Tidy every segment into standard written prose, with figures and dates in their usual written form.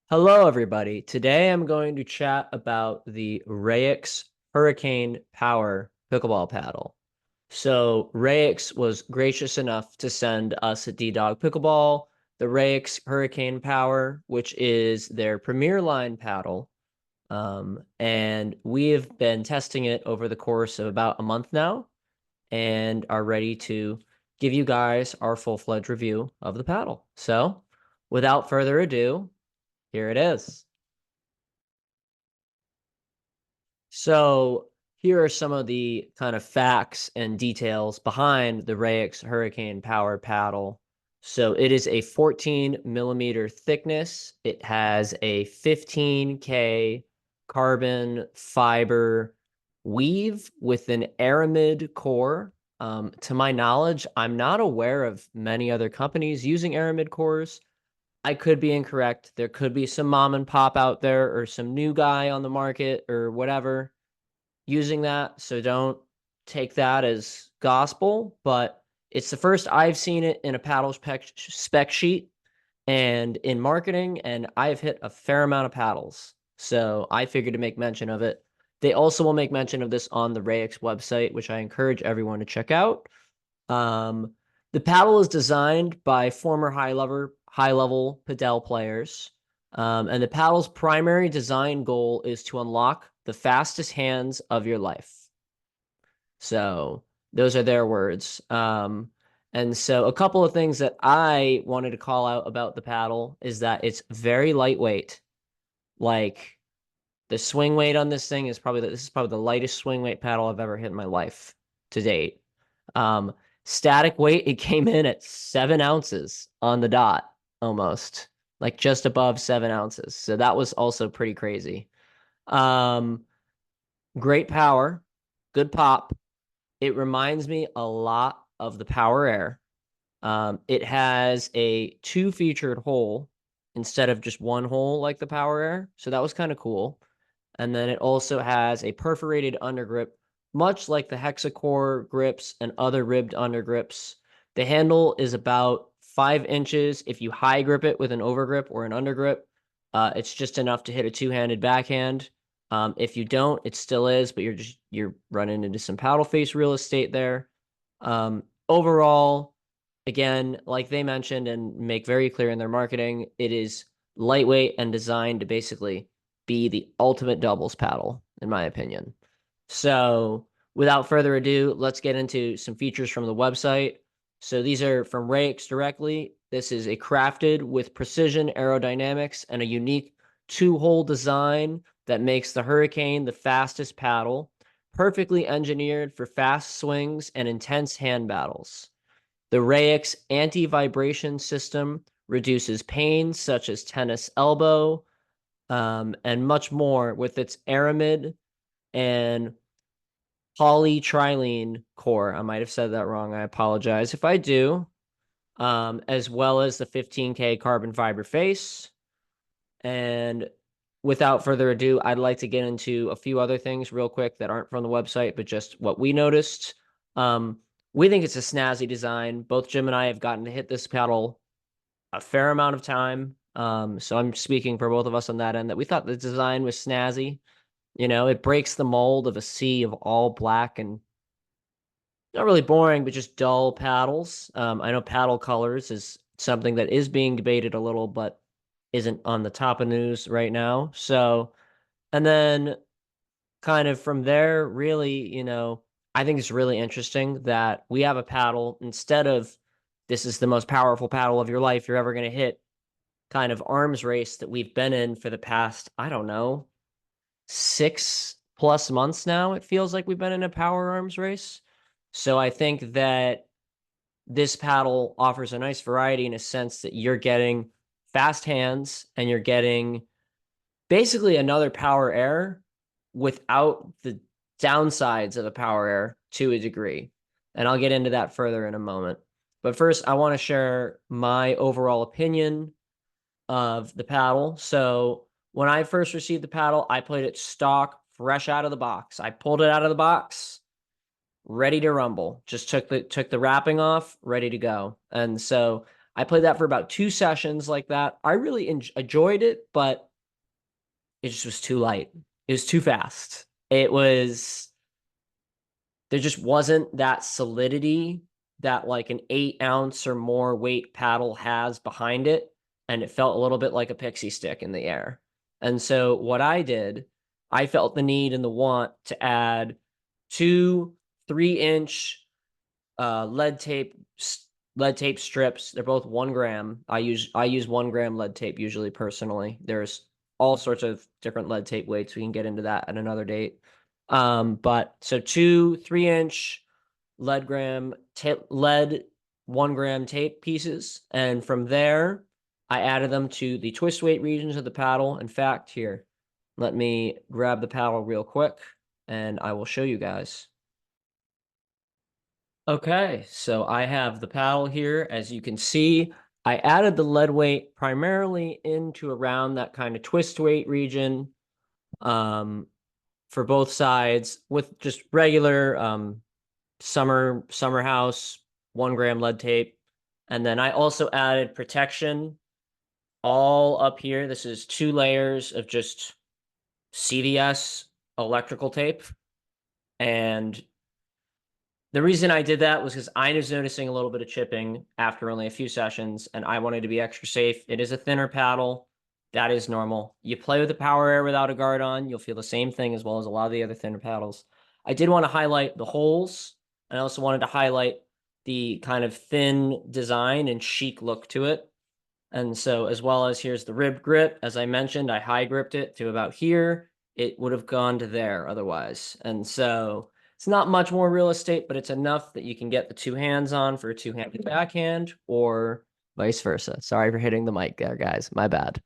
Hello, everybody. Today I'm going to chat about the Rayox Hurricane Power Pickleball Paddle. So Rayox was gracious enough to send us a DDOG Pickleball, the Rayox Hurricane Power, which is their premier line paddle. And we have been testing it over the course of about a month now and are ready to give you guys our full-fledged review of the paddle. So without further ado, here it is. So here are some of the kind of facts and details behind the Rayox Hurricane Power Paddle. So it is a 14 millimeter thickness. It has a 15K carbon fiber weave with an aramid core. To my knowledge, I'm not aware of many other companies using aramid cores. I could be incorrect. There could be some mom and pop out there or some new guy on the market or whatever using that. So don't take that as gospel, but it's the first I've seen it in a paddle spec sheet and in marketing, and I've hit a fair amount of paddles. So I figured to make mention of it. They also will make mention of this on the Rayox website, which I encourage everyone to check out. Um, the paddle is designed by former high level padel players. And the paddle's primary design goal is to unlock the fastest hands of your life. So those are their words. And so a couple of things that I wanted to call out about the paddle is that it's very lightweight. Like the swing weight on this thing is this is probably the lightest swing weight paddle I've ever hit in my life to date. Um, Static weight, it came in at 7 ounces on the dot, almost like just above 7 ounces. So that was also pretty crazy. Um, Great power, good pop. It reminds me a lot of the Power Air. It has a two featured hole instead of just one hole like the Power Air. So that was kind of cool. And then it also has a perforated undergrip, much like the hexacore grips and other ribbed undergrips. The handle is about 5 inches. If you high grip it with an overgrip or an undergrip, it's just enough to hit a two-handed backhand. If you don't, it still is, but you're running into some paddle face real estate there. Overall, again, like they mentioned and make very clear in their marketing, it is lightweight and designed to basically be the ultimate doubles paddle, in my opinion. So without further ado, let's get into some features from the website. So these are from Rayox directly. This is a crafted with precision aerodynamics and a unique two-hole design that makes the Hurricane the fastest paddle, perfectly engineered for fast swings and intense hand battles. The Rayox anti-vibration system reduces pain such as tennis elbow, and much more with its aramid and polytrilene core. I might have said that wrong. I apologize if I do. As well as the 15K carbon fiber face. And without further ado, I'd like to get into a few other things real quick that aren't from the website, but just what we noticed. We think it's a snazzy design. Both Jim and I have gotten to hit this paddle a fair amount of time. So I'm speaking for both of us on that end that we thought the design was snazzy. You know, it breaks the mold of a sea of all black and not really boring, but just dull paddles. I know paddle colors is something that is being debated a little, but isn't on the top of news right now. So, and then kind of from there, really, I think it's really interesting that we have a paddle instead of this is the most powerful paddle of your life you're ever going to hit kind of arms race that we've been in for the past, I don't know, 6+ months now. It feels like we've been in a power arms race. So I think that this paddle offers a nice variety in a sense that you're getting fast hands and you're getting basically another power air without the downsides of a power air to a degree. And I'll get into that further in a moment. But first, I want to share my overall opinion of the paddle. So when I first received the paddle, I played it stock, fresh out of the box. I pulled it out of the box, ready to rumble. Just took the wrapping off, ready to go. And so I played that for about 2 sessions like that. I really enjoyed it, but it just was too light. It was too fast. There just wasn't that solidity that like an 8 ounce or more weight paddle has behind it. And it felt a little bit like a pixie stick in the air. And so what I did, I felt the need and the want to add 2 3-inch lead tape strips. They're both 1 gram. I use 1 gram lead tape usually personally. There's all sorts of different lead tape weights. We can get into that at another date. But so 2 3-inch lead 1 gram tape pieces, and from there I added them to the twist weight regions of the paddle. In fact, here, let me grab the paddle real quick, and I will show you guys. Okay, so I have the paddle here. As you can see, I added the lead weight primarily into around that kind of twist weight region for both sides with just regular summer house 1 gram lead tape. And then I also added protection all up here. This is 2 layers of just CVS electrical tape. And the reason I did that was because I was noticing a little bit of chipping after only a few sessions, and I wanted to be extra safe. It is a thinner paddle. That is normal. You play with the Power Air without a guard on, you'll feel the same thing as well as a lot of the other thinner paddles. I did want to highlight the holes, and I also wanted to highlight the kind of thin design and chic look to it. And so, as well as here's the rib grip. As I mentioned, I high gripped it to about here. It would have gone to there otherwise. And so it's not much more real estate, but it's enough that you can get the 2 hands on for a 2-handed backhand or vice versa. Sorry for hitting the mic there, guys. My bad.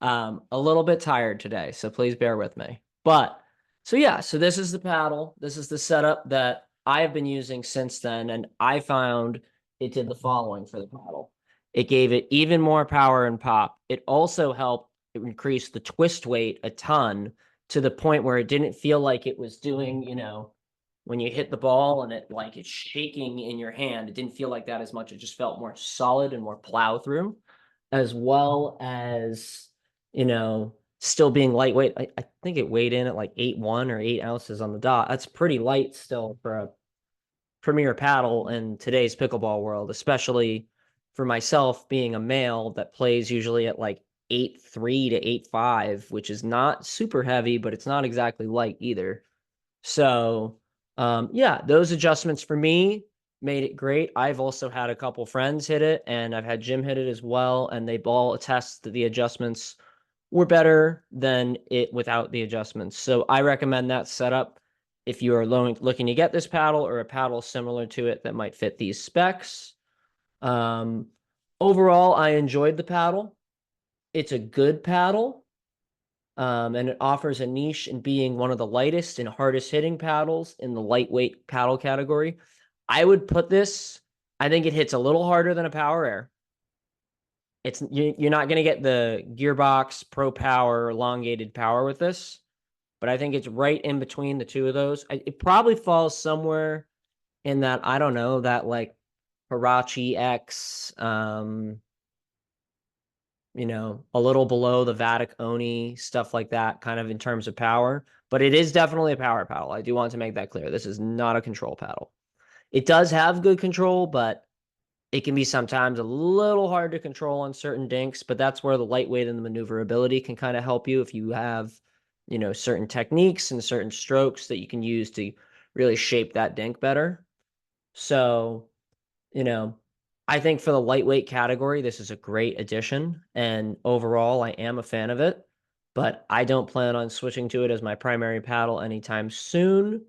A little bit tired today, so please bear with me. But so yeah, so this is the paddle. This is the setup that I have been using since then, and I found it did the following for the paddle. It gave it even more power and pop. It also helped increase the twist weight a ton to the point where it didn't feel like it was doing, when you hit the ball and it's shaking in your hand, it didn't feel like that as much. It just felt more solid and more plow through, as well as, still being lightweight. I think it weighed in at like 8.1 or 8 ounces on the dot. That's pretty light still for a premier paddle in today's pickleball world, especially for myself being a male that plays usually at like 8.3 to 8.5, which is not super heavy, but it's not exactly light either. So, yeah, those adjustments for me made it great. I've also had a couple friends hit it, and I've had Jim hit it as well, and they all attest that the adjustments were better than it without the adjustments. So I recommend that setup if you are looking to get this paddle or a paddle similar to it that might fit these specs. Um, Overall, I enjoyed the paddle. It's a good paddle, and it offers a niche in being one of the lightest and hardest hitting paddles in the lightweight paddle category. I would put this, I think it hits a little harder than a Power Air. You're not going to get the Gearbox Pro Power elongated power with this, but I think it's right in between the two of those. It probably falls somewhere in that, I don't know, that like Hirachi X, a little below the Vatic Oni, stuff like that, kind of in terms of power. But it is definitely a power paddle. I do want to make that clear. This is not a control paddle. It does have good control, but it can be sometimes a little hard to control on certain dinks. But that's where the lightweight and the maneuverability can kind of help you if you have, certain techniques and certain strokes that you can use to really shape that dink better. So, you know, I think for the lightweight category, this is a great addition. And overall, I am a fan of it, but I don't plan on switching to it as my primary paddle anytime soon.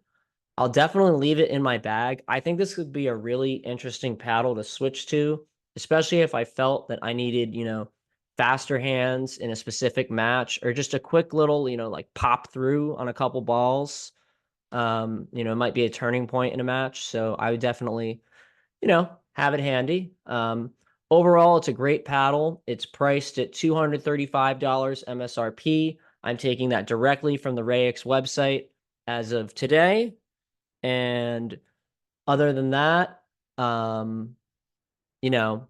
I'll definitely leave it in my bag. I think this could be a really interesting paddle to switch to, especially if I felt that I needed, faster hands in a specific match or just a quick little, like pop through on a couple balls. It might be a turning point in a match. So I would definitely have it handy. Overall, it's a great paddle. It's priced at $235 MSRP. I'm taking that directly from the Rayox website as of today. And other than that, you know,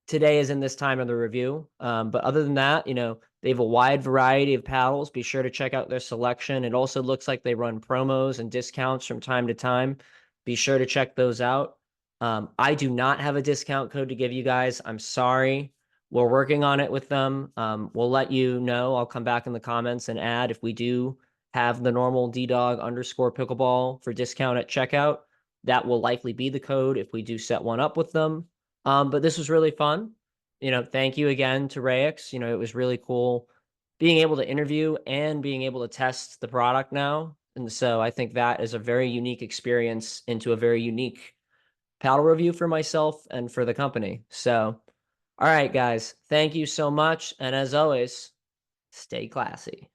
today is in this time of the review. But other than that, they have a wide variety of paddles. Be sure to check out their selection. It also looks like they run promos and discounts from time to time. Be sure to check those out. I do not have a discount code to give you guys. I'm sorry. We're working on it with them. We'll let you know. I'll come back in the comments and add if we do have the normal DDOG_pickleball for discount at checkout. That will likely be the code if we do set one up with them. But this was really fun. Thank you again to Rayox. It was really cool being able to interview and being able to test the product now. And so I think that is a very unique experience into a very unique paddle review for myself and for the company. So, all right, guys, thank you so much. And as always, stay classy.